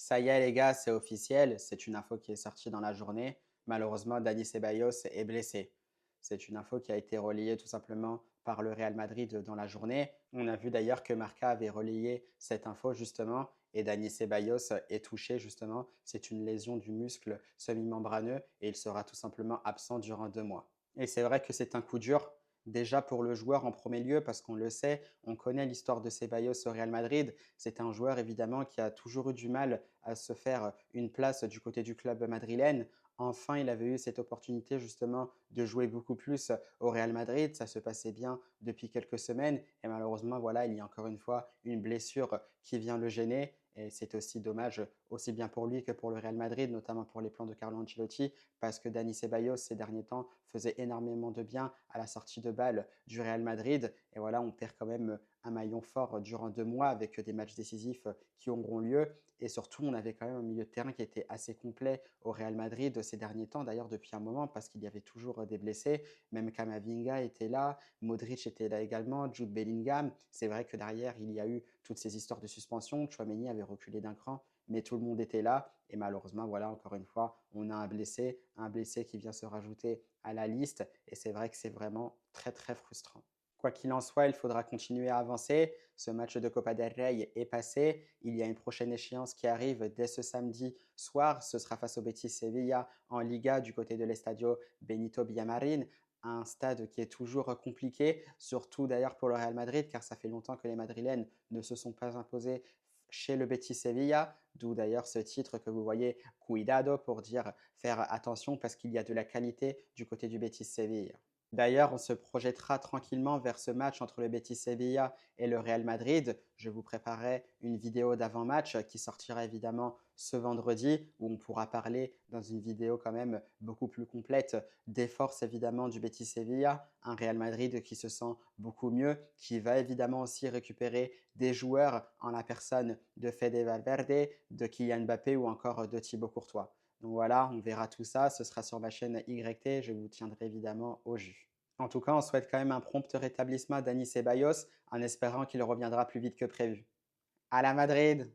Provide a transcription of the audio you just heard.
Ça y est les gars, c'est officiel, c'est une info qui est sortie dans la journée. Malheureusement, Dani Ceballos est blessé. C'est une info qui a été relayée tout simplement par le Real Madrid dans la journée. On a vu d'ailleurs que Marca avait relayé cette info justement et Dani Ceballos est touché justement. C'est une lésion du muscle semi-membraneux et il sera tout simplement absent durant 2 mois. Et c'est vrai que c'est un coup dur. Déjà pour le joueur en premier lieu, parce qu'on le sait, on connaît l'histoire de Ceballos au Real Madrid. C'est un joueur évidemment qui a toujours eu du mal à se faire une place du côté du club madrilène. Enfin, il avait eu cette opportunité justement de jouer beaucoup plus au Real Madrid. Ça se passait bien depuis quelques semaines et malheureusement, voilà, il y a encore une fois une blessure qui vient le gêner. Et c'est aussi dommage, aussi bien pour lui que pour le Real Madrid, notamment pour les plans de Carlo Ancelotti, parce que Dani Ceballos, ces derniers temps, faisait énormément de bien à la sortie de balle du Real Madrid. Et voilà, on perd quand même un maillon fort durant 2 mois avec des matchs décisifs qui auront lieu. Et surtout, on avait quand même un milieu de terrain qui était assez complet au Real Madrid ces derniers temps, d'ailleurs depuis un moment, parce qu'il y avait toujours des blessés. Même Camavinga était là, Modric était là également, Jude Bellingham. C'est vrai que derrière, il y a eu toutes ces histoires de suspension. Chouameni avait reculé d'un cran, mais tout le monde était là. Et malheureusement, voilà, encore une fois, on a un blessé qui vient se rajouter à la liste. Et c'est vrai que c'est vraiment très, très frustrant. Quoi qu'il en soit, il faudra continuer à avancer. Ce match de Copa del Rey est passé. Il y a une prochaine échéance qui arrive dès ce samedi soir. Ce sera face au Betis Sevilla en Liga du côté de l'Estadio Benito Villamarín. Un stade qui est toujours compliqué, surtout d'ailleurs pour le Real Madrid, car ça fait longtemps que les Madrilènes ne se sont pas imposés chez le Betis Sevilla, d'où d'ailleurs ce titre que vous voyez, Cuidado, pour dire faire attention parce qu'il y a de la qualité du côté du Betis Sevilla. D'ailleurs, on se projettera tranquillement vers ce match entre le Betis Sevilla et le Real Madrid. Je vous préparerai une vidéo d'avant-match qui sortira évidemment ce vendredi où on pourra parler dans une vidéo quand même beaucoup plus complète des forces évidemment du Betis Sevilla, un Real Madrid qui se sent beaucoup mieux, qui va évidemment aussi récupérer des joueurs en la personne de Fede Valverde, de Kylian Mbappé ou encore de Thibaut Courtois. Donc voilà, on verra tout ça, ce sera sur ma chaîne YT, je vous tiendrai évidemment au jus. En tout cas, on souhaite quand même un prompt rétablissement à Dani Ceballos en espérant qu'il reviendra plus vite que prévu. À la Madrid!